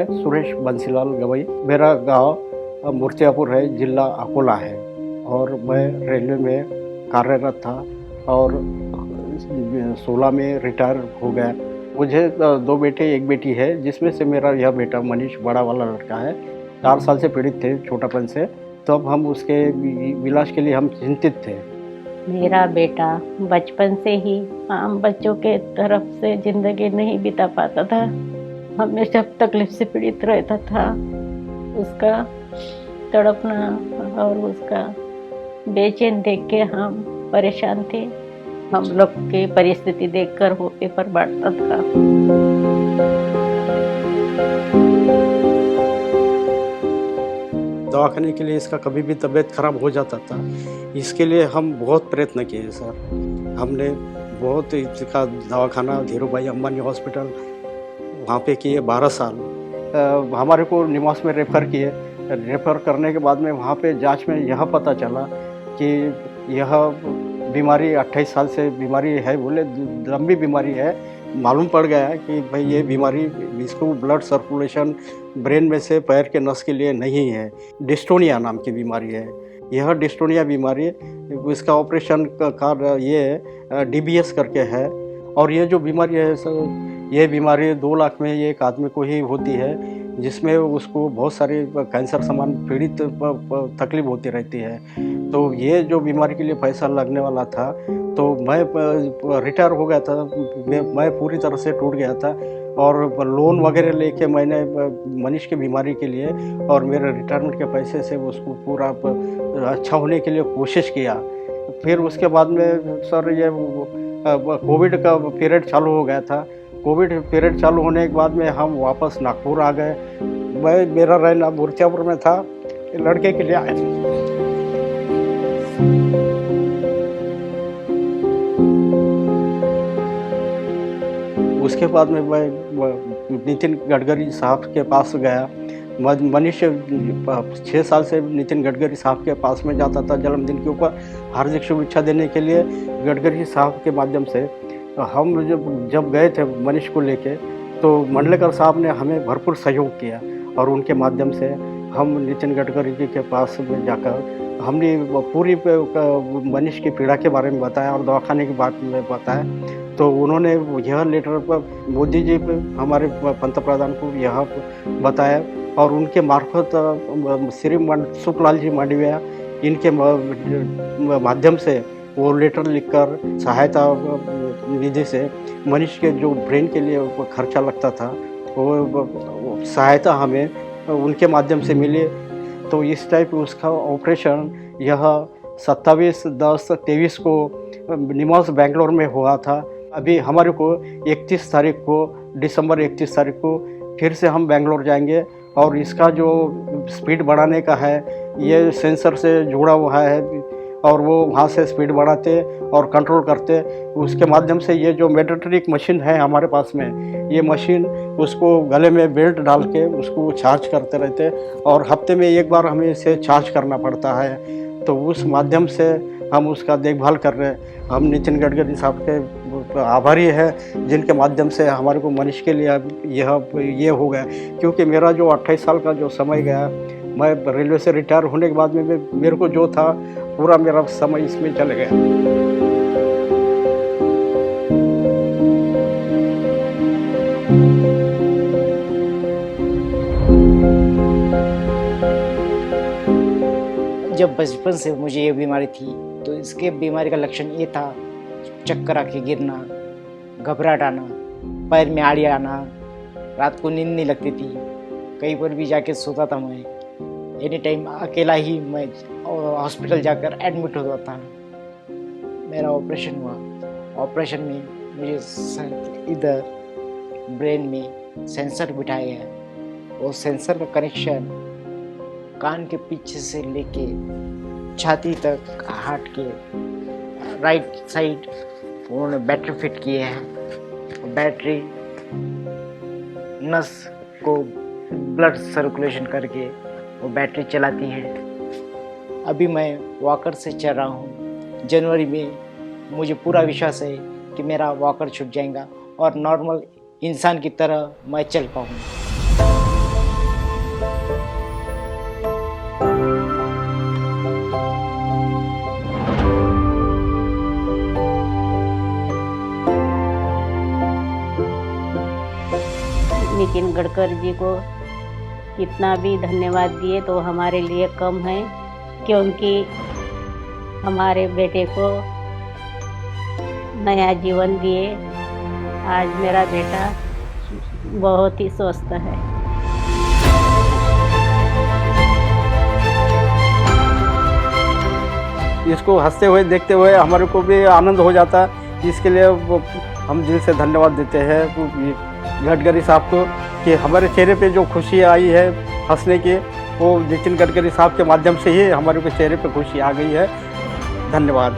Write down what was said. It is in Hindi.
सुरेश बंसीलाल गवई। मेरा गांव मूर्तियापुर है, जिला अकोला है और मैं रेलवे में कार्यरत था और 16 में रिटायर हो गया। मुझे 2 बेटे 1 बेटी है, जिसमें से मेरा यह बेटा मनीष बड़ा वाला लड़का है। 4 साल से पीड़ित थे छोटापन से, तब हम उसके इलाज के लिए हम चिंतित थे। मेरा बेटा बचपन से ही आम बच्चों के तरफ से ज़िंदगी नहीं बिता पाता था, हमेशा तकलीफ से पीड़ित रहता था। उसका तड़पना और उसका बेचैन देख के हम परेशान थे। हम लोग की परिस्थिति देखकर वो पेपर बांटता था। दवाखाने के लिए इसका कभी भी तबीयत खराब हो जाता था। इसके लिए हम बहुत प्रयत्न किए सर। हमने बहुत इसका दवाखाना धीरूभाई अंबानी हॉस्पिटल वहाँ पे किए 12 साल। हमारे को निमास में रेफ़र किए। रेफ़र करने के बाद में वहाँ पे जांच में यह पता चला कि यह बीमारी 28 साल से बीमारी है, बोले लंबी बीमारी है। मालूम पड़ गया कि भाई ये बीमारी, इसको ब्लड सर्कुलेशन ब्रेन में से पैर के नस के लिए नहीं है। डिस्टोनिया नाम की बीमारी है। यह डिस्टोनिया बीमारी, इसका ऑपरेशन का ये डीबीएस करके है। और ये जो बीमारी है सर, ये बीमारी 2 लाख में एक आदमी को ही होती है, जिसमें उसको बहुत सारी कैंसर समान पीड़ित तकलीफ होती रहती है। तो ये जो बीमारी के लिए पैसा लगने वाला था, तो मैं रिटायर हो गया था। मैं पूरी तरह से टूट गया था और लोन वगैरह लेके मैंने मनीष की बीमारी के लिए और मेरे रिटायरमेंट के पैसे से उसको पूरा अच्छा होने के लिए कोशिश किया। फिर उसके बाद में सर ये कोविड का पीरियड चालू हो गया था। कोविड पीरियड चालू होने के बाद में हम वापस नागपुर आ गए। मेरा रहना मूर्तियापुर में था, लड़के के लिए आए थे। उसके बाद में मैं नितिन गडकरी साहब के पास गया। मनीष 6 साल से नितिन गडकरी साहब के पास में जाता था जन्मदिन के ऊपर हार्दिक शुभेच्छा देने के लिए। गडकरी साहब के माध्यम से हम जब गए थे मनीष को लेके, तो मंडलेकर साहब ने हमें भरपूर सहयोग किया और उनके माध्यम से हम नितिन गडकरी जी के पास में जाकर हमने पूरी मनीष की पीड़ा के बारे में बताया और दवाखाने की बात में बताया। तो उन्होंने यह लेटर पर मोदी जी पे, हमारे पंतप्रधान को यह बताया और उनके मार्फत श्री सुखलाल जी मांडविया, इनके माध्यम से वो लेटर लिखकर सहायता निधि से मनीष के जो ब्रेन के लिए खर्चा लगता था, वो सहायता हमें उनके माध्यम से मिली। तो इस टाइप उसका ऑपरेशन यह 27/10/23 को निमास बेंगलोर में हुआ था। अभी हमारे को 31 तारीख को, दिसंबर 31 तारीख को फिर से हम बेंगलोर जाएंगे और इसका जो स्पीड बढ़ाने का है, ये सेंसर से जुड़ा हुआ है और वो वहाँ से स्पीड बढ़ाते और कंट्रोल करते। उसके माध्यम से ये जो मेडिट्रिक मशीन है हमारे पास में, ये मशीन उसको गले में बेल्ट डाल के उसको चार्ज करते रहते और हफ्ते में 1 बार हमें इसे चार्ज करना पड़ता है। तो उस माध्यम से हम उसका देखभाल कर रहे हैं। हम नितिन गडकरी साहब के आभारी हैं, जिनके माध्यम से हमारे को मनीष के लिए ये हो गया। क्योंकि मेरा जो 28 साल का जो समय गया, मैं रेलवे से रिटायर होने के बाद में मेरे को जो था पूरा मेरा समय इसमें चले गया। जब बचपन से मुझे ये बीमारी थी, तो इसके बीमारी का लक्षण ये था: चक्कर आके गिरना, घबराहट आना, पैर में आड़ी आना, रात को नींद नहीं लगती थी, कहीं पर भी जाके सोता था मैं। एनी टाइम अकेला ही मैं हॉस्पिटल जाकर एडमिट होता था। मेरा ऑपरेशन हुआ। ऑपरेशन में मुझे इधर ब्रेन में सेंसर बिठाया है। वो सेंसर का कनेक्शन कान के पीछे से लेके छाती तक, हार्ट के राइट साइड उन्होंने बैटरी फिट किए हैं। बैटरी नस को ब्लड सर्कुलेशन करके वो बैटरी चलाती है। अभी मैं वॉकर से चल रहा हूँ। जनवरी में मुझे पूरा विश्वास है कि मेरा वॉकर छूट जाएगा और नॉर्मल इंसान की तरह मैं चल पाऊँगा। नितिन गडकरी जी को कितना भी धन्यवाद दिए तो हमारे लिए कम है, क्योंकि हमारे बेटे को नया जीवन दिए। आज मेरा बेटा बहुत ही स्वस्थ है। इसको हंसते हुए देखते हुए हमारे को भी आनंद हो जाता है। इसके लिए हम दिल से धन्यवाद देते हैं गडकरी साहब को कि हमारे चेहरे पे जो खुशी आई है हंसने की, वो नितिन गडकरी साहब के माध्यम से ही हमारे को चेहरे पे खुशी आ गई है। धन्यवाद।